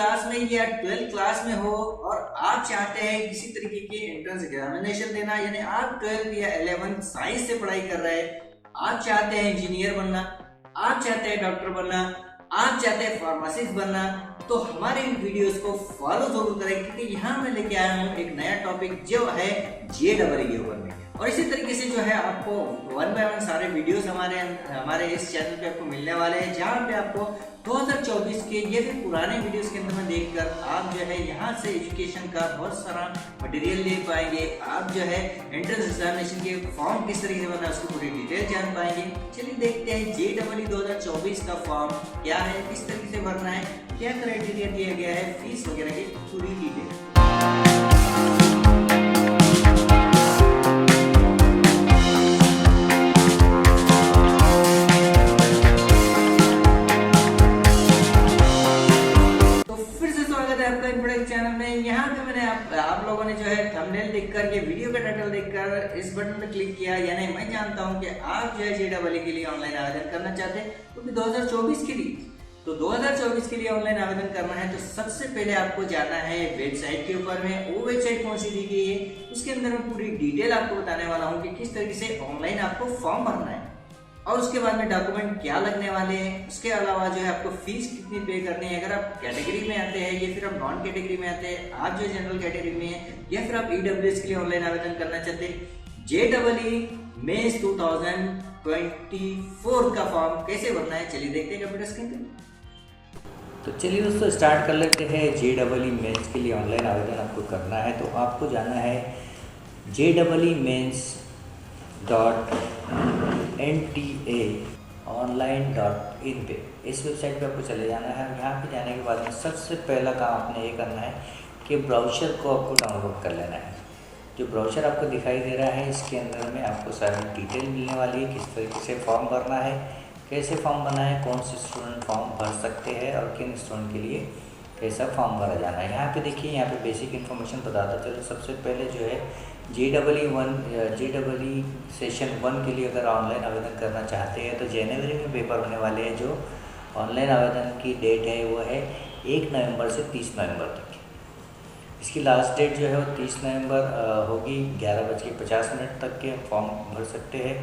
Class में या 12th class में हो और आप चाहते हैं किसी तरीके के एंट्रेंस एग्जामिनेशन देना, यानी आप 12th या 11th साइंस से पढ़ाई कर रहे हैं, आप चाहते हैं इंजीनियर बनना, आप चाहते हैं डॉक्टर बनना, आप चाहते हैं फार्मासिस्ट बनना, तो हमारे इन वीडियोस को फॉलो जरूर करें, क्योंकि यहाँ मैं लेके आया हूँ एक नया टॉपिक जो है JEE ऊपर में। और इसी तरीके से जो है आपको 1 बाय 1 सारे वीडियोस हमारे इस चैनल पे आपको मिलने वाले हैं, जहाँ पे आपको 2024 के ये भी पुराने वीडियोस के अंदर में देखकर आप जो है यहाँ से एजुकेशन का बहुत सारा मटेरियल ले पाएंगे। आप जो है एंट्रेंस एग्जामिनेशन के फॉर्म किस तरीके से बनना है उसकी पूरी डिटेल जान पाएंगे। चलिए देखते हैं JEE 2024 का फॉर्म क्या है, किस तरीके से भरना है, क्या क्राइटेरिया दिया गया है, फीस वगैरह की पूरी डिटेल। चैनल में यहाँ पे मैंने आप लोगों ने जो है थंबनेल देखकर, ये वीडियो का टाइटल देखकर इस बटन पे क्लिक किया, यानी मैं जानता हूँ कि आप जो है JEE के लिए ऑनलाइन आवेदन करना चाहते हैं, क्योंकि 2024 के लिए, तो 2024 के लिए ऑनलाइन आवेदन करना है तो सबसे पहले आपको जाना है वेबसाइट के ऊपर में। वो वेबसाइट कौन सी दी गई है उसके अंदर मैं पूरी डिटेल आपको बताने वाला हूँ कि किस तरीके से ऑनलाइन आपको फॉर्म भरना है, और उसके बाद में डॉक्यूमेंट क्या लगने वाले हैं, उसके अलावा जो है आपको फीस कितनी पे करनी है, अगर आप कैटेगरी में आते हैं या फिर आप नॉन कैटेगरी में आते हैं, आप जो जनरल कैटेगरी में है या फिर आप EWS के लिए ऑनलाइन आवेदन करना चाहते हैं। JEE मेंस 2024 का फॉर्म कैसे भरना है, चलिए देखते हैं कंप्यूटर स्क्रीन पे। तो चलिए दोस्तों स्टार्ट कर लेते हैं। JEE मेंस के लिए ऑनलाइन आवेदन आपको करना है तो आपको जाना है JEE Mains.NTA-online.in पे, इस वेबसाइट पे आपको चले जाना है। यहाँ पे जाने के बाद में सबसे पहला काम आपने ये करना है कि ब्राउज़र को आपको डाउनलोड कर लेना है। जो ब्राउज़र आपको दिखाई दे रहा है इसके अंदर में आपको सारी डिटेल मिलने वाली है, किस तरीके से फॉर्म भरना है, कैसे फॉर्म भरना है, कौन से स्टूडेंट फॉर्म भर सकते हैं और किन स्टूडेंट के लिए कैसा फॉर्म भरा जाना है। यहाँ पे देखिए, यहाँ पे बेसिक इन्फॉर्मेशन बताता चलो। सबसे पहले जो है JEE सेशन 1 के लिए अगर ऑनलाइन आवेदन करना चाहते हैं तो जनवरी में पेपर होने वाले हैं। जो ऑनलाइन आवेदन की डेट है वो है 1 नवंबर से 30 नवंबर तक। इसकी लास्ट डेट जो है वो 30 नवंबर होगी, 11:50 तक के फॉर्म भर सकते हैं।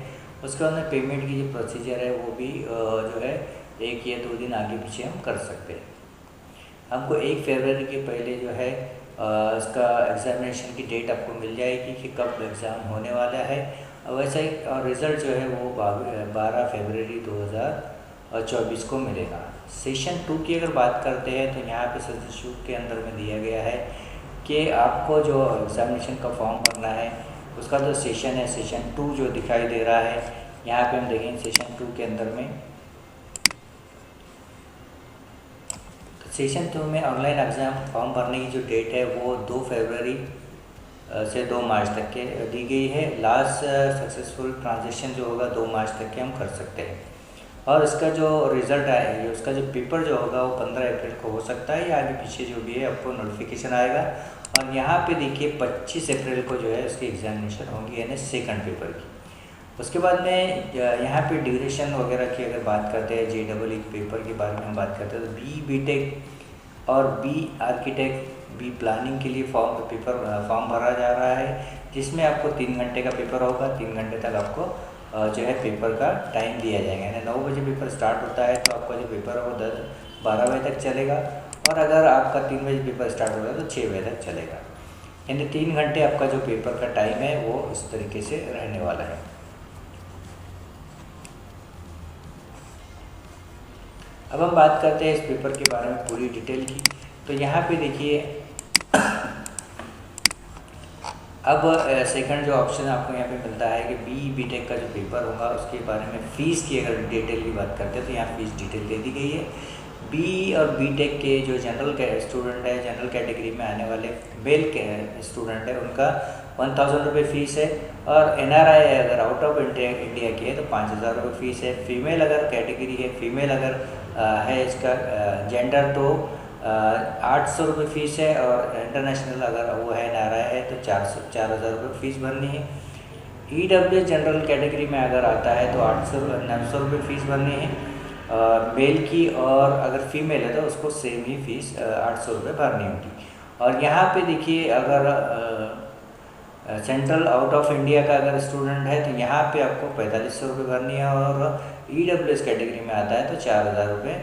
उसके बाद में पेमेंट की जो प्रोसीजर है वो भी जो है 1 या 2 दिन आगे पीछे हम कर सकते हैं। हमको 1 फरवरी के पहले जो है इसका एग्ज़ामिनेशन की डेट आपको मिल जाएगी कि कब एग्ज़ाम होने वाला है। वैसे ही रिज़ल्ट जो है वो 12 फरवरी 2024 को मिलेगा। सेशन 2 की अगर बात करते हैं तो यहाँ पे सेशन 2 के अंदर में दिया गया है कि आपको जो एग्ज़ामिनेशन का फॉर्म भरना है उसका जो सेशन है, सेशन 2 जो दिखाई दे रहा है यहाँ पे हम देखेंगे सेशन 2 के अंदर में। सेशन 2 में ऑनलाइन एग्ज़ाम फॉर्म भरने की जो डेट है वो 2 फरवरी से 2 मार्च तक के दी गई है। लास्ट सक्सेसफुल ट्रांजेक्शन जो होगा 2 मार्च तक के हम कर सकते हैं। और इसका जो रिज़ल्ट आएगा, उसका जो पेपर जो होगा वो 15 अप्रैल को हो सकता है या आगे पीछे जो भी है आपको नोटिफिकेशन आएगा। और यहाँ पे देखिए 25 अप्रैल को जो है उसकी एग्ज़ामिनेशन होगी, यानी सेकंड पेपर की। उसके बाद में यहाँ पे ड्यूरेशन वगैरह की अगर बात करते हैं, JEE पेपर के बारे में हम बात करते हैं तो BTech और B आर्किटेक्ट, B प्लानिंग के लिए फॉर्म भरा जा रहा है, जिसमें आपको 3 घंटे का पेपर होगा। 3 घंटे तक आपको जो है पेपर का टाइम दिया जाएगा, यानी 9 बजे पेपर स्टार्ट होता है तो आपका जो पेपर है वो 12 बजे तक चलेगा। और अगर आपका 3 बजे पेपर स्टार्ट होता है तो 6 बजे तक चलेगा, यानी 3 घंटे आपका जो पेपर का टाइम है वो इस तरीके से रहने वाला है। अब हम बात करते हैं इस पेपर के बारे में पूरी डिटेल की। तो यहाँ पे देखिए अब सेकंड जो ऑप्शन आपको यहाँ पे मिलता है कि BTech का जो पेपर होगा उसके बारे में फ़ीस की अगर डिटेल की बात करते हैं तो यहाँ फ़ीस डिटेल दे दी गई है। B और BTech के जो जनरल स्टूडेंट है, जनरल कैटेगरी में आने वाले मेल के स्टूडेंट है, उनका 1000 रुपये फ़ीस है। और NRI अगर आउट ऑफ इंडिया की है तो 5000 रुपये फ़ीस है। फीमेल अगर कैटेगरी है, फीमेल अगर है इसका जेंडर तो 800 रुपये फ़ीस है। और इंटरनेशनल अगर वो है NRI है तो 4000 रुपये फ़ीस भरनी है। EWS जनरल कैटेगरी में अगर आता है तो 900 रुपये फ़ीस भरनी है। मेल की, और अगर फीमेल है तो उसको सेम ही फीस 800 रुपये भरनी होगी। और यहाँ पे देखिए, अगर सेंट्रल आउट ऑफ इंडिया का अगर स्टूडेंट है तो यहाँ पे आपको 4500 रुपये भरनी है, और EWS कैटेगरी में आता है तो 4000 रुपये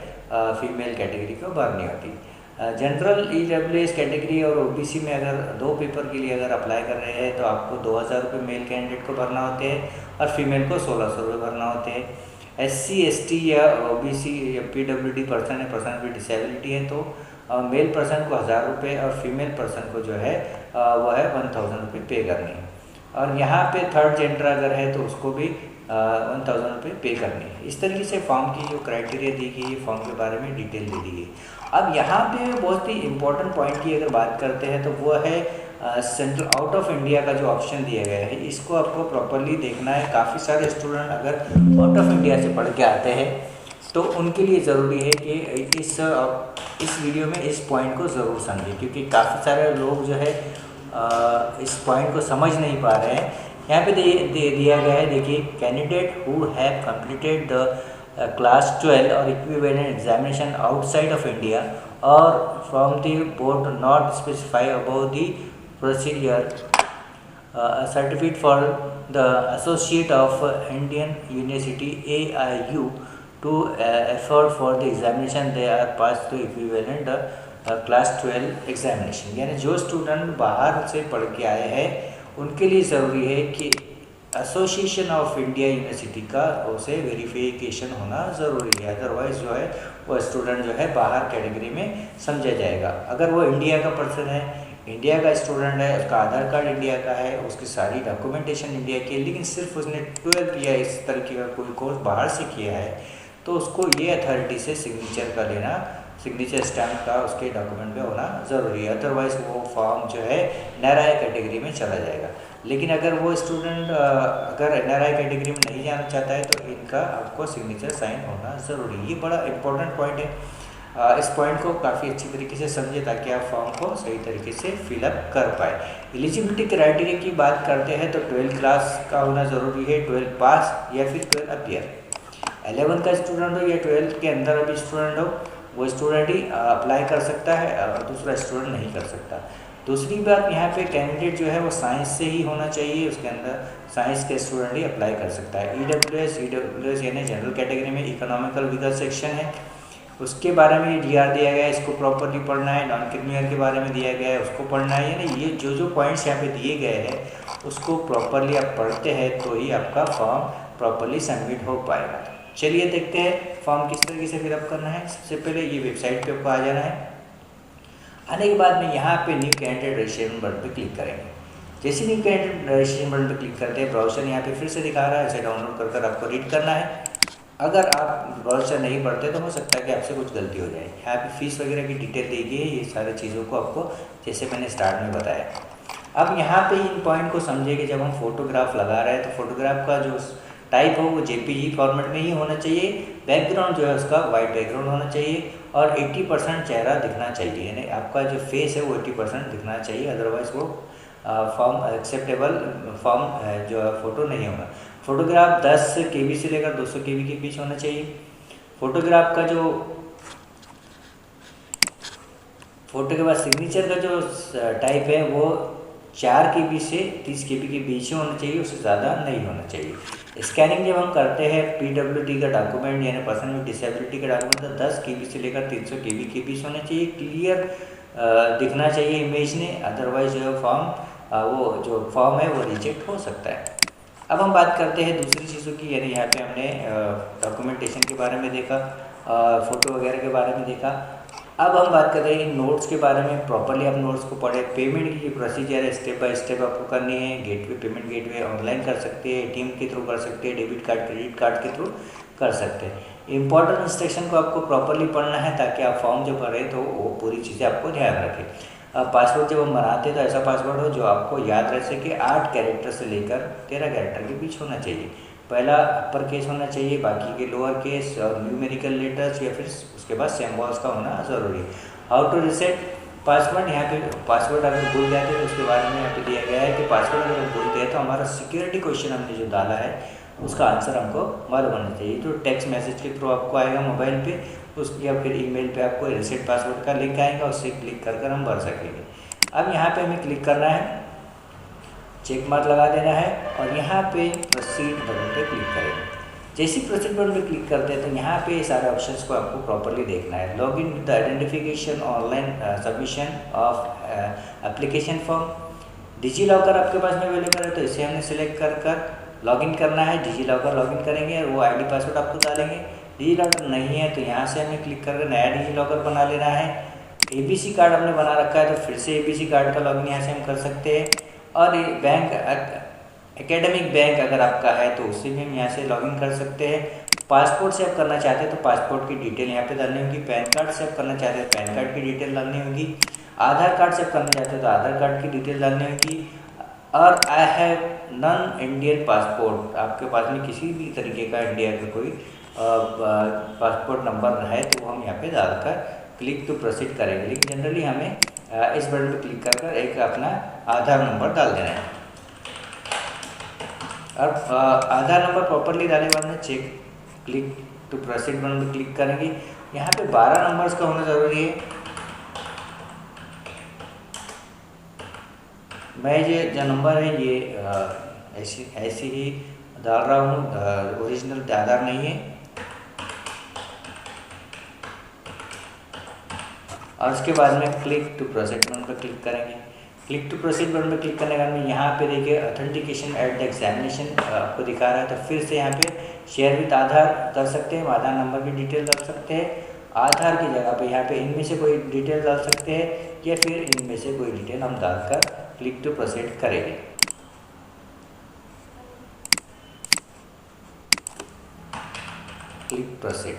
फीमेल कैटेगरी को भरनी होती है। जनरल EWS कैटेगरी और OBC में अगर 2 पेपर के लिए अगर अप्लाई कर रहे हैं तो आपको 2000 रुपये मेल कैंडिडेट को भरना होते हैं, और फीमेल को 1600 रुपये भरना होते हैं। SC ST या OBC या PWD पर्सन है, पर्सन विद डिसेबिलिटी है, तो मेल पर्सन को 1000 रुपये और फीमेल पर्सन को जो है वो है 1000 रुपये पे करनी है। और यहाँ पे थर्ड जेंडर अगर है तो उसको भी 1000 रुपये पे करनी है। इस तरीके से फॉर्म की जो क्राइटेरिया दी गई है, फॉर्म के बारे में डिटेल दे दी गई। अब यहाँ पे बहुत ही इंपॉर्टेंट पॉइंट की अगर बात करते हैं तो वो है सेंट्रल आउट ऑफ इंडिया का जो ऑप्शन दिया गया है, इसको आपको प्रॉपरली देखना है। काफ़ी सारे स्टूडेंट अगर आउट ऑफ इंडिया से पढ़ के आते हैं तो उनके लिए ज़रूरी है कि इस वीडियो में इस पॉइंट को ज़रूर समझें, क्योंकि काफ़ी सारे लोग जो है इस पॉइंट को समझ नहीं पा रहे हैं। यहाँ पे दिया गया है, देखिए, candidate who have completed the class 12 और equivalent examination outside of India और from the board not specify about the procedure certificate for the associate of Indian university AIU to effort for the examination they are passed to equivalent class 12 examination. यानी जो student बाहर से पढ़ के आए हैं उनके लिए ज़रूरी है कि एसोसिएशन ऑफ इंडिया यूनिवर्सिटी का उसे वेरिफिकेशन होना ज़रूरी है, अदरवाइज़ जो है वो स्टूडेंट जो है बाहर कैटेगरी में समझा जाएगा। अगर वो इंडिया का पर्सन है, इंडिया का स्टूडेंट है, उसका आधार कार्ड इंडिया का है, उसकी सारी डॉक्यूमेंटेशन इंडिया की है, लेकिन सिर्फ उसने 12 या इस तरीके का कोई कोर्स बाहर से किया है, तो उसको ये अथॉरिटी से सिग्नेचर का लेना, सिग्नेचर स्टैम्प का उसके डॉक्यूमेंट में होना ज़रूरी है, अदरवाइज़ वो फॉर्म जो है NRI कैटेगरी में चला जाएगा। लेकिन अगर वो स्टूडेंट अगर NRI कैटेगरी में नहीं जाना चाहता है तो इनका आपको सिग्नेचर साइन होना ज़रूरी है। ये बड़ा इंपॉर्टेंट पॉइंट है। इस पॉइंट को काफ़ी अच्छी तरीके से समझे ताकि आप फॉर्म को सही तरीके से फिलअप कर पाए। एलिजिबिलिटी क्राइटेरिया की बात करते हैं तो 12 क्लास का होना ज़रूरी है, 12 पास या फिर 12 अपियर। 11 का स्टूडेंट हो या 12 के अंदर अभी स्टूडेंट हो, वो स्टूडेंट ही अप्लाई कर सकता है और दूसरा स्टूडेंट नहीं कर सकता। दूसरी बात, यहाँ पे कैंडिडेट जो है वो साइंस से ही होना चाहिए, उसके अंदर साइंस के स्टूडेंट ही अप्लाई कर सकता है। EWS यानी जनरल कैटेगरी में इकोनॉमिकल वीकर सेक्शन है, उसके बारे में DR दिया गया है, इसको प्रॉपरली पढ़ना है। नॉन क्रिमिनल के बारे में दिया गया है, उसको पढ़ना है। यानी ये जो पॉइंट्स यहाँ पे दिए गए हैं उसको प्रॉपरली आप पढ़ते हैं तो ही आपका फॉर्म प्रॉपरली सबमिट हो पाएगा। चलिए देखते हैं फॉर्म किस तरीके से फिलअप करना है। सबसे पहले ये वेबसाइट पे आपको आ जाना है। आने के बाद में यहाँ पे न्यू कैंडिडेट रजिस्ट्रेशन बटन पे क्लिक करेंगे। जैसे न्यू कैंडिडेट रजिस्ट्रेशन बटन पे क्लिक करते हैं, ब्राउज़र यहाँ पे फिर से दिखा रहा है, इसे डाउनलोड कर आपको रीड करना है। अगर आप ब्राउज़र नहीं पढ़ते तो हो सकता है कि आपसे कुछ गलती हो जाए। यहाँ पे फीस वगैरह की डिटेल दी गई है, ये सारी चीज़ों को आपको जैसे मैंने स्टार्ट में बताया। अब यहाँ पे इन पॉइंट को समझे कि जब हम फोटोग्राफ लगा रहे हैं तो फोटोग्राफ का जो टाइप हो वो JPG फॉर्मेट में ही होना चाहिए। बैकग्राउंड जो है उसका वाइट बैकग्राउंड होना चाहिए और 80% चेहरा दिखना चाहिए, यानी आपका जो फेस है वो 80% दिखना चाहिए, अदरवाइज़ वो फॉर्म एक्सेप्टेबल फॉर्म जो है फ़ोटो नहीं होगा। फोटोग्राफ 10 KB से लेकर 200 KB के बीच होना चाहिए। फोटोग्राफ का जो फोटो के बाद सिग्नेचर का जो टाइप है वो 4 KB से 30 KB के बीच में होना चाहिए, उससे ज़्यादा नहीं होना चाहिए। स्कैनिंग जब हम करते हैं PWD का डॉक्यूमेंट यानी पर्सन विद डिसेबिलिटी का डॉक्यूमेंट तो 10 KB से लेकर 300 KB के बीच होना चाहिए। क्लियर दिखना चाहिए इमेज ने, अदरवाइज जो फॉर्म वो जो फॉर्म है वो रिजेक्ट हो सकता है। अब हम बात करते हैं दूसरी चीज़ों की, यानी यहाँ पे हमने डॉक्यूमेंटेशन के बारे में देखा, फ़ोटो वगैरह के बारे में देखा। अब हम बात कर रहे हैं नोट्स के बारे में। प्रॉपरली आप नोट्स को पढ़े। पेमेंट की जो प्रोसीजर है स्टेप बाय स्टेप आपको करनी है। गेटवे पेमेंट गेटवे ऑनलाइन कर सकते हैं, ATM के थ्रू कर सकते हैं, डेबिट कार्ड क्रेडिट कार्ड के थ्रू कर सकते हैं। इंपॉर्टेंट इंस्ट्रक्शन को आपको प्रॉपरली पढ़ना है ताकि आप फॉर्म जो भरें तो वो पूरी चीज़ें आपको ध्यान रखें। पासवर्ड जब हम बनाते हैं तो ऐसा पासवर्ड हो जो आपको याद रह सके। 8 कैरेक्टर से लेकर 13 कैरेक्टर के बीच होना चाहिए। पहला अपर केस होना चाहिए, बाकी के लोअर केस और न्यूमेरिकल लेटर्स या फिर उसके बाद सिंबल्स का होना ज़रूरी है। हाउ टू रीसेट पासवर्ड, यहाँ पे पासवर्ड अगर भूल जाते हैं तो उसके बारे में यहाँ पे दिया गया है कि पासवर्ड अगर हम भूलते हैं तो हमारा सिक्योरिटी क्वेश्चन हमने जो डाला है उसका आंसर हमको मालूम होना चाहिए। तो टेक्स्ट मैसेज के थ्रू आपको आएगा मोबाइल पे, उस या फिर ईमेल पे आपको रीसेट पासवर्ड का लिंक आएगा, उससे क्लिक कर हम भर सकेंगे। अब यहाँ पे हमें क्लिक करना है, चेक मार्क लगा देना है और यहाँ पे प्रोसीड बटन पे क्लिक करेंगे। जैसे ही प्रोसीड बटन पे क्लिक करते हैं तो यहाँ पे सारे ऑप्शंस को आपको प्रॉपर्ली देखना है। Log in with the identification, online submission of application form, DigiLocker आपके पास में अवेलेबल है तो इसे हमने सेलेक्ट कर लॉगिन करना है। डिजी लॉकर लॉगिन करेंगे और वो आईडी पासवर्ड आपको डालेंगे। डिजी लॉकर नहीं है तो यहाँ से हमें क्लिक करके नया डिजी लॉकर बना लेना है। एबीसी कार्ड हमने बना रखा है तो फिर से एबीसी कार्ड का लॉगिन यहाँ से हम कर सकते हैं। और बैंक एकेडमिक बैंक अगर आपका है तो उससे भी हम यहाँ से लॉगिन कर सकते हैं। पासपोर्ट से आप करना चाहते हैं तो पासपोर्ट की डिटेल यहाँ पे डालनी होगी। पैन कार्ड से आप करना चाहते हैं पैन कार्ड की डिटेल डालनी होगी। आधार कार्ड से आप करना चाहते हैं तो आधार कार्ड की डिटेल डालनी होगी। और I have non Indian passport, आपके पास में किसी भी तरीके का इंडिया का कोई पासपोर्ट नंबर है तो हम यहाँ पे डालकर क्लिक टू प्रोसीड करेंगे। लेकिन जनरली हमें इस बटन पर क्लिक कर एक अपना आधार नंबर डाल देना है। अब आधार नंबर प्रॉपरली डालने के बाद में check click to proceed button पर क्लिक करेंगे। यहाँ पे 12 नंबर्स का होना ज़रूरी है। मैं ये जो नंबर है ये ऐसे ही डाल रहा हूँ, ओरिजिनल आधार नहीं है। और उसके बाद में क्लिक टू प्रोसीड बटन पर क्लिक करेंगे। क्लिक टू प्रोसीड बटन पर क्लिक करने के बाद में यहाँ पे देखिए ऑथेंटिकेशन एट द एग्जामिनेशन आपको दिखा रहा है, तो फिर से यहाँ पे शेयर विद आधार कर सकते हैं, आधार नंबर की डिटेल डाल सकते हैं। आधार की जगह पे यहाँ पे इनमें से कोई डिटेल डाल सकते हैं या फिर इनमें से कोई डिटेल हम डालकर क्लिक टू प्रोसीड करेंगे। क्लिक प्रोसीड,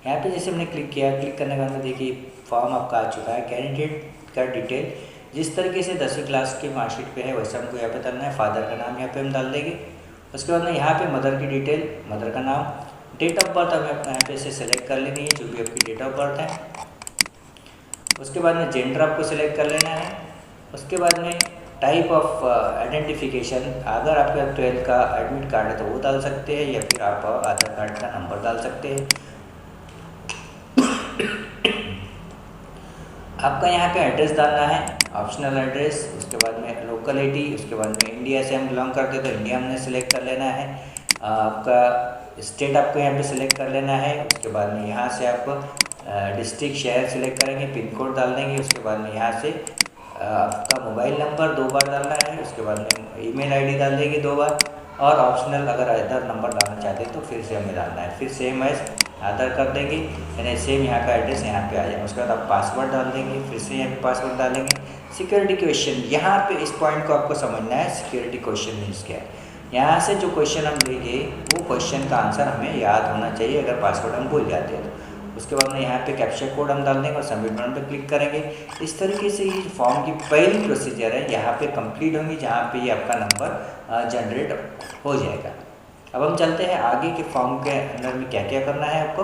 यहाँ पे जैसे हमने क्लिक किया, क्लिक करने के बाद में देखिए फॉर्म आपका आ चुका है। कैंडिडेट का डिटेल जिस तरीके से 10वीं क्लास की मार्कशीट पे है वैसे हमको यहाँ पे डालना है। फादर का नाम यहाँ पे हम डाल देंगे। उसके बाद में यहाँ पे मदर की डिटेल, मदर का नाम, डेट ऑफ बर्थ हमें अपना यहाँ पे से सेलेक्ट कर लेनी है जो भी आपकी डेट ऑफ बर्थ है। उसके बाद में जेंडर आपको सेलेक्ट कर लेना है। उसके बाद में टाइप ऑफ आइडेंटिफिकेशन, अगर आपके 12 का एडमिट कार्ड है तो वो डाल सकते हैं या फिर आप आधार कार्ड का नंबर डाल सकते हैं। आपका यहाँ पे एड्रेस डालना है, ऑप्शनल एड्रेस। उसके बाद में लोकेलिटी, उसके बाद में इंडिया से हम बिलोंग करते हैं तो इंडिया हमने सेलेक्ट कर लेना है। आपका स्टेट आपको यहाँ पे सिलेक्ट कर लेना है। उसके बाद में यहाँ से आप डिस्ट्रिक्ट शहर सेलेक्ट करेंगे, पिन कोड डाल देंगे। उसके बाद में यहाँ से आपका मोबाइल नंबर 2 बार डालना है। उसके बाद में ईमेल आईडी डाल देंगे 2 बार। और ऑप्शनल अगर अदर नंबर डालना चाहते हैं तो फिर से हमें डालना है, फिर सेम एज आधार कर देंगे, यानी सेम यहाँ का एड्रेस यहाँ पे आ जाएगा। उसके बाद आप पासवर्ड डाल देंगे, फिर से यहाँ पे पासवर्ड डालेंगे। सिक्योरिटी क्वेश्चन, यहाँ पे इस पॉइंट को आपको समझना है, सिक्योरिटी क्वेश्चन मीन्स क्या है। यहाँ से जो क्वेश्चन हम लेंगे वो क्वेश्चन का आंसर हमें याद होना चाहिए अगर पासवर्ड हम भूल जाते हैं तो। उसके बाद में यहाँ पे कैप्चा कोड हम डाल देंगे और सबमिट बटन पर क्लिक करेंगे। इस तरीके से ये फॉर्म की पहली प्रोसीजर है यहाँ पे कंप्लीट होंगी, जहाँ पे ये आपका नंबर जनरेट हो जाएगा। अब हम चलते हैं आगे के फॉर्म के अंदर में क्या क्या करना है आपको।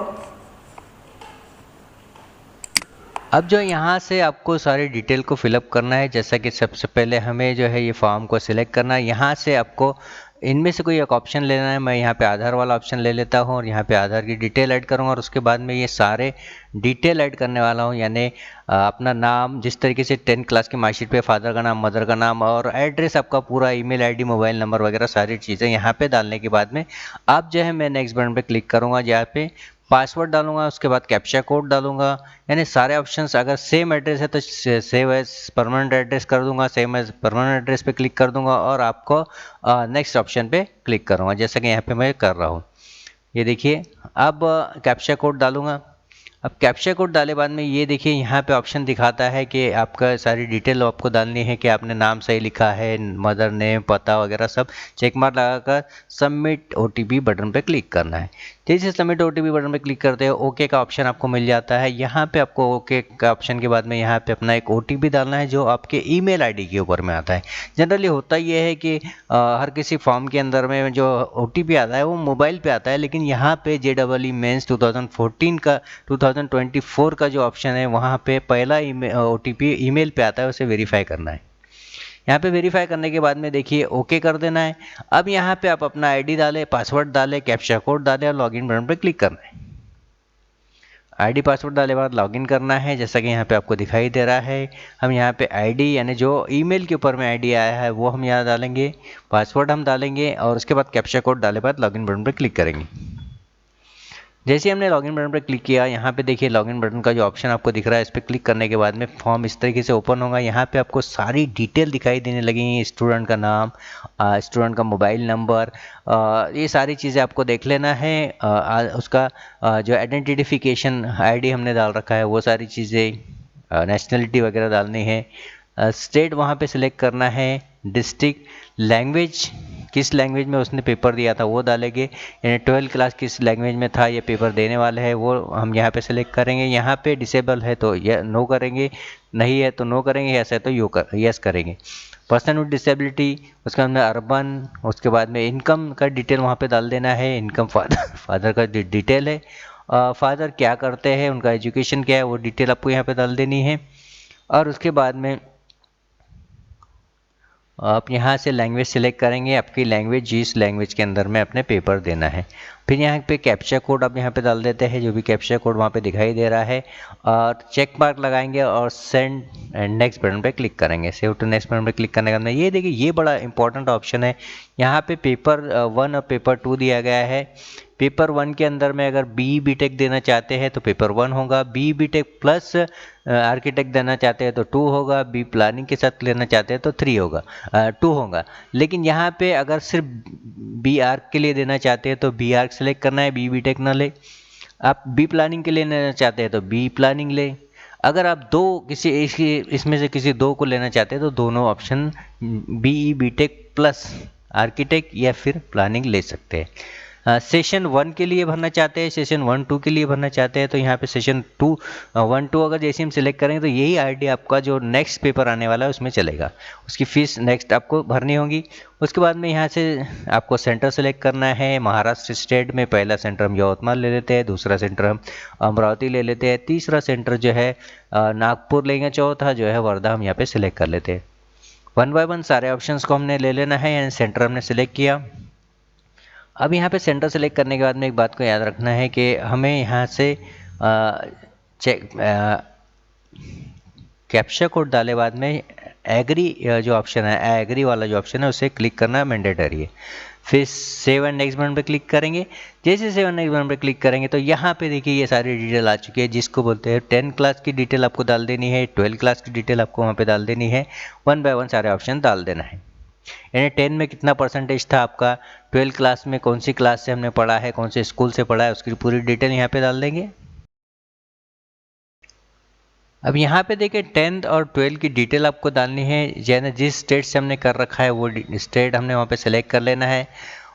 अब जो यहाँ से आपको सारी डिटेल को फिलअप करना है, जैसा कि सबसे पहले हमें जो है ये फॉर्म को सिलेक्ट करना है। यहाँ से आपको इनमें से कोई एक ऑप्शन लेना है। मैं यहाँ पे आधार वाला ऑप्शन ले लेता हूँ और यहाँ पे आधार की डिटेल ऐड करूँगा और उसके बाद में ये सारे डिटेल ऐड करने वाला हूँ, यानी अपना नाम, जिस तरीके से 10 क्लास की मार्कशीट पे फादर का नाम, मदर का नाम और एड्रेस आपका पूरा, ईमेल आईडी, मोबाइल नंबर वगैरह सारी चीज़ें यहाँ पे डालने के बाद में अब जो है मैं नेक्स्ट बटन पे क्लिक करूँगा, जहाँ पे पासवर्ड डालूंगा, उसके बाद कैप्चा कोड डालूंगा। यानी सारे ऑप्शंस अगर सेम एड्रेस है तो सेव एज परमानेंट एड्रेस कर दूंगा, सेम एज परमानेंट एड्रेस पे क्लिक कर दूंगा और आपको नेक्स्ट ऑप्शन पे क्लिक करूंगा, जैसा कि यहाँ पे मैं कर रहा हूँ। ये देखिए अब कैप्चा कोड डालूंगा। अब कैप्चा कोड डाले बाद में ये देखिए यहाँ पे ऑप्शन दिखाता है कि आपका सारी डिटेल आपको डालनी है कि आपने नाम सही लिखा है, मदर नेम, पता वगैरह सब चेक मार्क लगाकर सबमिट ओटीपी बटन पे क्लिक करना है। जैसे सबमिट ओटीपी बटन पे क्लिक करते हैं ओके का ऑप्शन आपको मिल जाता है। यहाँ पे आपको ओके का ऑप्शन के बाद में यहाँ पे अपना एक ओटीपी डालना है जो आपके ईमेल आईडी के ऊपर में आता है। जनरली होता ये है कि हर किसी फॉर्म के अंदर में जो ओटीपी आता है वो मोबाइल पे आता है, लेकिन यहाँ पे JEE मेंस 2014 का 2024 का जो ऑप्शन है वहाँ पे पहला ओटीपी ईमेल पे आता है, उसे वेरीफाई करना है। यहाँ पे वेरीफाई करने के बाद में देखिए ओके कर देना है। अब यहाँ पे आप अपना आईडी डालें, पासवर्ड डालें, कैप्चा कोड डालें और लॉगिन बटन पर क्लिक करना है। आईडी पासवर्ड डाले बाद लॉगिन करना है, जैसा कि यहाँ पे आपको दिखाई दे रहा है। हम यहाँ पे आईडी यानी जो ईमेल के ऊपर में आईडी आया है वो हम यहाँ डालेंगे, पासवर्ड हम डालेंगे और उसके बाद कैप्चा कोड डाले बाद लॉगिन बटन पर क्लिक करेंगे। जैसे हमने लॉगिन बटन पर क्लिक किया, यहाँ पे देखिए लॉगिन बटन का जो ऑप्शन आपको दिख रहा है, इस पर क्लिक करने के बाद में फॉर्म इस तरीके से ओपन होगा। यहाँ पे आपको सारी डिटेल दिखाई देने लगेंगी, स्टूडेंट का नाम, स्टूडेंट का मोबाइल नंबर, ये सारी चीज़ें आपको देख लेना है। उसका जो आइडेंटिफिकेशन आईडी हमने डाल रखा है वो सारी चीज़ें, नेशनलिटी वगैरह डालनी है, स्टेट वहाँ पे सिलेक्ट करना है, डिस्ट्रिक्ट, लैंग्वेज किस लैंग्वेज में उसने पेपर दिया था वो डालेंगे, यानी 12th क्लास किस लैंग्वेज में था ये पेपर देने वाले हैं वो हम यहाँ पे सिलेक्ट करेंगे। यहाँ पे डिसेबल है तो ये नो करेंगे, नहीं है तो नो करेंगे, यस है तो यस करेंगे। पर्सन विद डिसेबिलिटी, उसके बाद में अर्बन, उसके बाद में इनकम का डिटेल वहाँ पे डाल देना है, इनकम फादर का डिटेल है, फादर क्या करते हैं, उनका एजुकेशन क्या है वो डिटेल आपको यहाँ पे डाल देनी है। और उसके बाद में आप यहाँ से लैंग्वेज सिलेक्ट करेंगे, आपकी लैंग्वेज जिस लैंग्वेज के अंदर में अपने पेपर देना है। फिर यहाँ पे कैप्चा कोड आप यहाँ पे डाल देते हैं, जो भी कैप्चा कोड वहाँ पे दिखाई दे रहा है, और चेक मार्क लगाएंगे और सेंड एंड नेक्स्ट बटन पे क्लिक करेंगे। सेव टू नेक्स्ट बटन पे क्लिक करने के बाद ये देखिए ये बड़ा इंपॉर्टेंट ऑप्शन है। यहाँ पे पेपर 1 और पेपर 2 दिया गया है। पेपर 1 के अंदर में अगर बी टेक देना चाहते हैं तो पेपर 1 होगा, बी टेक प्लस आर्किटेक्ट देना चाहते हैं तो 2 होगा, बी प्लानिंग के साथ लेना चाहते हैं तो 3 होगा, 2 होगा। लेकिन यहाँ पे अगर सिर्फ बी आर्क के लिए देना चाहते हैं तो बी आर्क सेलेक्ट करना है, बी टेक ना ले। आप बी प्लानिंग के लिए लेना चाहते हैं तो बी प्लानिंग ले। अगर आप दो किसी इसमें से किसी दो को लेना चाहते हैं तो दोनों option B tech plus architect या फिर प्लानिंग ले सकते हैं। सेशन 1 के लिए भरना चाहते हैं, सेशन 1-2 के लिए भरना चाहते हैं तो यहाँ पे सेशन 1-2 अगर जैसे हम सिलेक्ट करेंगे तो यही आईडी आपका जो नेक्स्ट पेपर आने वाला है उसमें चलेगा, उसकी फ़ीस नेक्स्ट आपको भरनी होगी। उसके बाद में यहाँ से आपको सेंटर सेलेक्ट करना है। महाराष्ट्र स्टेट में पहला सेंटर हम यवतमाल ले लेते हैं, दूसरा सेंटर हम अमरावती ले लेते हैं, तीसरा सेंटर जो है नागपुर लेंगे, चौथा जो है वर्धा हम यहाँ पे सिलेक्ट कर लेते हैं। 1 बाय 1 सारे ऑप्शंस को हमने ले लेना है, यानी सेंटर हमने सिलेक्ट किया। अब यहाँ पे सेंटर सेलेक्ट करने के बाद में एक बात को याद रखना है कि हमें यहाँ से चेक कैप्चा कोड डाले बाद में एग्री जो ऑप्शन है, एग्री वाला जो ऑप्शन है उसे क्लिक करना मैंडेटरी है। फिर सेव एंड नेक्स्ट बटन पे क्लिक करेंगे। जैसे सेव एंड नेक्स्ट बटन पे क्लिक करेंगे तो यहाँ पे देखिए ये सारी डिटेल आ चुकी है, जिसको बोलते हैं 10 क्लास की डिटेल आपको डाल देनी है, 12 क्लास की डिटेल आपको वहाँ पे डाल देनी है, 1 बाय 1 सारे ऑप्शन डाल देना है। यानी 10 में कितना परसेंटेज था आपका, 12 क्लास में कौन सी क्लास से हमने पढ़ा है, कौन से स्कूल से पढ़ा है, उसकी पूरी डिटेल यहाँ पे डाल देंगे। अब यहाँ पे देखिए 10th और 12 की डिटेल आपको डालनी है, यानी जिस स्टेट से हमने कर रखा है वो स्टेट हमने वहाँ पे सेलेक्ट कर लेना है।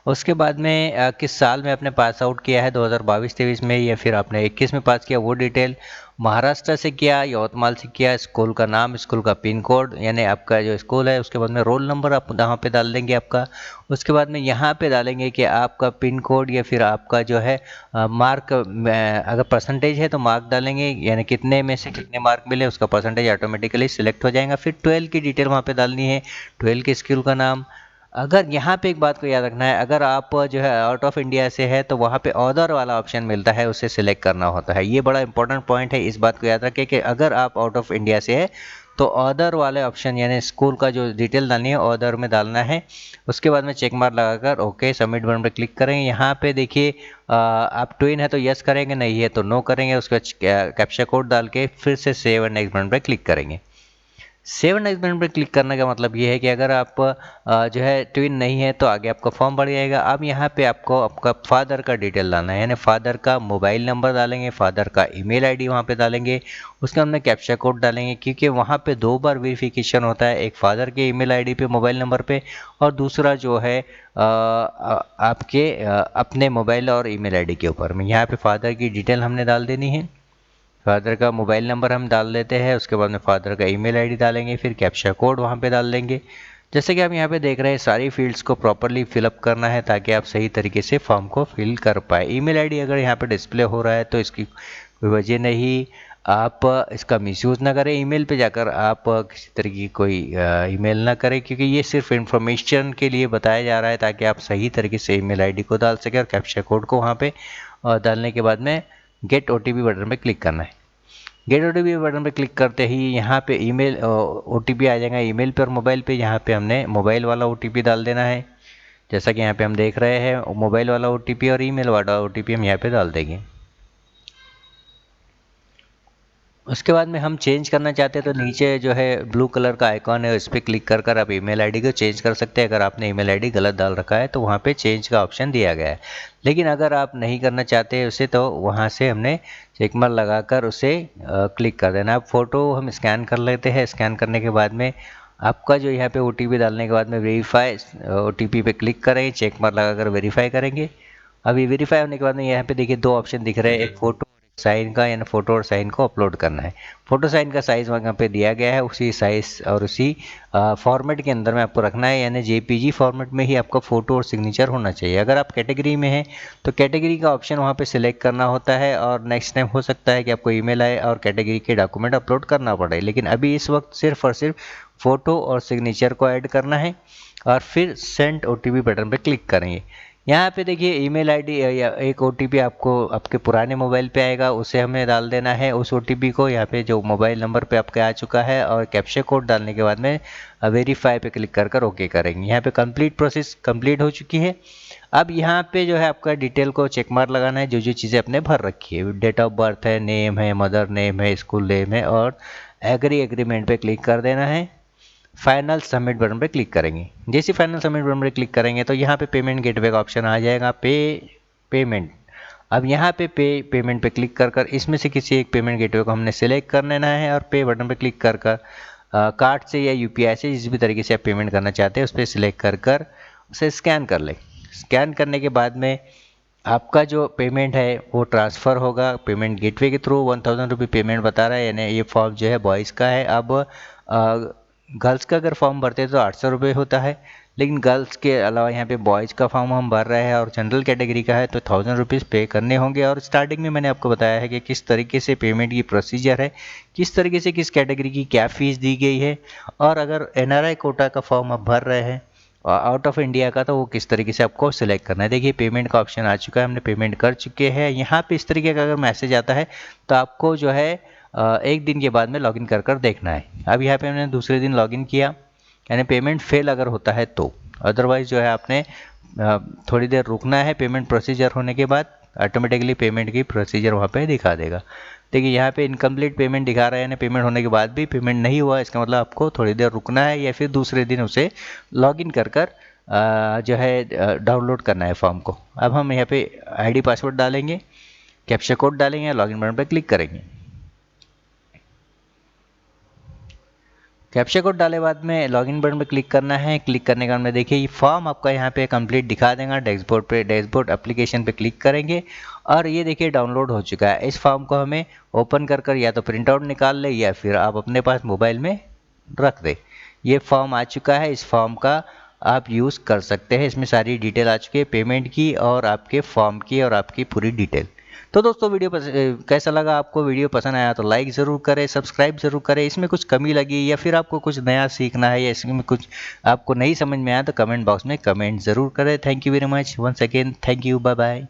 उसके बाद में किस साल में आपने पास आउट किया है, 2022-23 में या फिर आपने 21 में पास किया वो डिटेल, महाराष्ट्र से किया, यवतमाल से किया, स्कूल का नाम, स्कूल का पिन कोड यानी आपका जो स्कूल है, उसके बाद में रोल नंबर आप यहाँ पे डाल देंगे आपका। उसके बाद में यहाँ पे डालेंगे कि आपका पिन कोड या फिर आपका जो है मार्क, अगर परसेंटेज है तो मार्क डालेंगे, यानी कितने में से कितने मार्क मिले उसका परसेंटेज ऑटोमेटिकली सिलेक्ट हो जाएगा। फिर 12 की डिटेल वहाँ पे डालनी है, 12 के स्कूल का नाम। अगर यहाँ पे एक बात को याद रखना है, अगर आप जो है आउट ऑफ इंडिया से है तो वहाँ पे अदर वाला ऑप्शन मिलता है, उसे सिलेक्ट करना होता है। ये बड़ा इंपॉर्टेंट पॉइंट है, इस बात को याद रखें कि अगर आप आउट ऑफ इंडिया से है तो अदर वाले ऑप्शन यानी स्कूल का जो डिटेल डालनी है अदर में डालना है। उसके बाद में चेक मार्क लगाकर ओके सबमिट बटन पर क्लिक करेंगे। यहाँ पे देखिए आप ट्विन है तो यस करेंगे, नहीं है तो नो करेंगे। उसके बाद कैप्चा कोड डाल के फिर से सेव एंड नेक्स्ट बटन पर क्लिक करेंगे। सेव नेक्स्ट बटन पर क्लिक करने का मतलब ये है कि अगर आप जो है ट्विन नहीं है तो आगे आपका फॉर्म बढ़ जाएगा। अब यहाँ पे आपको आपका फादर का डिटेल डालना है, यानी फादर का मोबाइल नंबर डालेंगे, फादर का ईमेल आईडी वहाँ पे डालेंगे, उसके अंदर कैप्चा कोड डालेंगे, क्योंकि वहाँ पे 2 बार वेरिफिकेशन होता है, एक फादर के ईमेल आईडी पे, मोबाइल नंबर पे, और दूसरा जो है आपके अपने मोबाइल और ईमेल आईडी के ऊपर में। यहाँ पे फादर की डिटेल हमने डाल देनी है, फादर का मोबाइल नंबर हम डाल देते हैं, उसके बाद में फादर का ईमेल आईडी डालेंगे, फिर कैप्चा कोड वहाँ पे डाल देंगे। जैसे कि आप यहाँ पे देख रहे हैं सारी फील्ड्स को प्रॉपरली फिलअप करना है ताकि आप सही तरीके से फॉर्म को फिल कर पाए। ईमेल आईडी अगर यहाँ पे डिस्प्ले हो रहा है तो इसकी कोई वजह नहीं, आप इसका मिसयूज़ ना करें। ईमेल पे जाकर आप किसी तरह की कोई ईमेल ना करें, क्योंकि ये सिर्फ इन्फॉर्मेशन के लिए बताया जा रहा है ताकि आप सही तरीके से ईमेल आईडी को डाल सकें और कैप्चा कोड को वहाँ पे डालने के बाद में गेट ओटीपी बटन पे क्लिक करना है। गेट ओटीपी बटन पे क्लिक करते ही यहाँ पे ईमेल ओटीपी आ जाएगा ईमेल पर, मोबाइल पे। यहाँ पे हमने मोबाइल वाला ओटीपी डाल देना है, जैसा कि यहाँ पे हम देख रहे हैं मोबाइल वाला ओटीपी और ईमेल वाला ओटीपी हम यहाँ पे डाल देंगे। उसके बाद में हम चेंज करना चाहते हैं तो नीचे जो है ब्लू कलर का आइकॉन है, उस पर क्लिक कर कर आप ईमेल आईडी को चेंज कर सकते हैं। अगर आपने ईमेल आईडी गलत डाल रखा है तो वहाँ पे चेंज का ऑप्शन दिया गया है। लेकिन अगर आप नहीं करना चाहते उसे तो वहाँ से हमने चेक मार्क लगाकर उसे क्लिक कर देना। अब फ़ोटो हम स्कैन कर लेते हैं। स्कैन करने के बाद में आपका जो यहाँ पे ओटीपी डालने के बाद में वेरीफाई ओटीपी पे क्लिक करेंगे, चेक मार्क लगाकर वेरीफाई करेंगे। अभी वेरीफाई होने के बाद में यहाँ पे देखिए दो ऑप्शन दिख रहे हैं, एक फ़ोटो साइन का, यानी फ़ोटो और साइन को अपलोड करना है। फ़ोटो साइन का साइज़ वहाँ पे दिया गया है, उसी साइज़ और उसी फॉर्मेट के अंदर में आपको रखना है, यानी जेपीजी फॉर्मेट में ही आपका फ़ोटो और सिग्नेचर होना चाहिए। अगर आप कैटेगरी में हैं तो कैटेगरी का ऑप्शन वहाँ पे सिलेक्ट करना होता है, और नेक्स्ट टाइम हो सकता है कि आपको ईमेल आए और कैटेगरी के डॉक्यूमेंट अपलोड करना पड़े। लेकिन अभी इस वक्त सिर्फ और सिर्फ फ़ोटो और सिग्नेचर को ऐड करना है और फिर सेंड ओटीपी बटन पर क्लिक करेंगे। यहाँ पे देखिए ईमेल आईडी या एक ओटीपी आपको आपके पुराने मोबाइल पे आएगा, उसे हमें डाल देना है। उस ओटीपी को यहाँ पे जो मोबाइल नंबर पे आपके आ चुका है, और कैप्चा कोड डालने के बाद में वेरीफाई पे क्लिक कर कर ओके करेंगे। यहाँ पे कंप्लीट प्रोसेस कंप्लीट हो चुकी है। अब यहाँ पे जो है आपका डिटेल को चेक मार्क लगाना है, जो जो चीज़ें आपने भर रखी है। डेट ऑफ बर्थ है, नेम है, मदर नेम है, स्कूल नेम है, और एग्रीमेंट पे क्लिक कर देना है। फाइनल सबमिट बटन पे क्लिक करेंगे। जैसे फाइनल सबमिट बटन पे क्लिक करेंगे तो यहाँ पे पेमेंट गेटवे का ऑप्शन आ जाएगा, पेमेंट। अब यहाँ पे पेमेंट पे क्लिक कर कर इसमें से किसी एक पेमेंट गेटवे को हमने सेलेक्ट कर लेना है, और पे बटन पे क्लिक कर कर कार्ड से या यूपीआई से जिस भी तरीके से आप पेमेंट करना चाहते हैं उस पर सिलेक्ट कर कर उसे स्कैन कर लें। स्कैन करने के बाद में आपका जो पेमेंट है वो ट्रांसफ़र होगा पेमेंट गेटवे के थ्रू। 1000 रुपये पेमेंट बता रहा है, यानी ये फॉर्म जो है बॉयज़ का है। अब गर्ल्स का अगर फॉर्म भरते हैं तो 800 रुपये होता है, लेकिन गर्ल्स के अलावा यहाँ पे बॉयज़ का फॉर्म हम भर रहे हैं और जनरल कैटेगरी का है तो 1000 रुपीज़ पे करने होंगे। और स्टार्टिंग में मैंने आपको बताया है कि किस तरीके से पेमेंट की प्रोसीजर है, किस तरीके से किस कैटेगरी की क्या फ़ीस दी गई है, और अगर एनआरआई कोटा का फॉर्म आप भर रहे हैं आउट ऑफ इंडिया का तो वो किस तरीके से आपको सिलेक्ट करना है। देखिए पेमेंट का ऑप्शन आ चुका है, हमने पेमेंट कर चुके हैं। यहाँ पे इस तरीके का अगर मैसेज आता है तो आपको जो है एक दिन के बाद में लॉगिन कर कर देखना है। अब यहाँ पे हमने दूसरे दिन लॉगिन किया, यानी पेमेंट फेल अगर होता है तो, अदरवाइज़ जो है आपने थोड़ी देर रुकना है। पेमेंट प्रोसीजर होने के बाद ऑटोमेटिकली पेमेंट की प्रोसीजर वहाँ पे दिखा देगा। देखिए यहाँ पे इनकम्प्लीट पेमेंट दिखा रहा है, यानी पेमेंट होने के बाद भी पेमेंट नहीं हुआ, इसका मतलब आपको थोड़ी देर रुकना है या फिर दूसरे दिन उसे लॉगिन कर कर जो है डाउनलोड करना है फॉर्म को। अब हम यहाँ पे आईडी पासवर्ड डालेंगे, कैप्चा कोड डालेंगे, लॉगिन बटन पर क्लिक करेंगे। कैप्चा कोड डाले बाद में लॉगिन बटन पर क्लिक करना है। क्लिक करने के बाद में देखिए ये फॉर्म आपका यहाँ पे कंप्लीट दिखा देगा। डैशबोर्ड एप्लीकेशन पे क्लिक करेंगे और ये देखिए डाउनलोड हो चुका है। इस फॉर्म को हमें ओपन कर कर या तो प्रिंट आउट निकाल ले या फिर आप अपने पास मोबाइल में रख दे। ये फॉर्म आ चुका है, इस फॉर्म का आप यूज़ कर सकते हैं। इसमें सारी डिटेल आ चुकी है पेमेंट की और आपके फॉर्म की और आपकी पूरी डिटेल। तो दोस्तों वीडियो कैसा लगा आपको? वीडियो पसंद आया तो लाइक ज़रूर करें, सब्सक्राइब ज़रूर करें। इसमें कुछ कमी लगी या फिर आपको कुछ नया सीखना है या इसमें कुछ आपको नहीं समझ में आया तो कमेंट बॉक्स में कमेंट ज़रूर करें। Thank you very much once again, thank you, bye bye.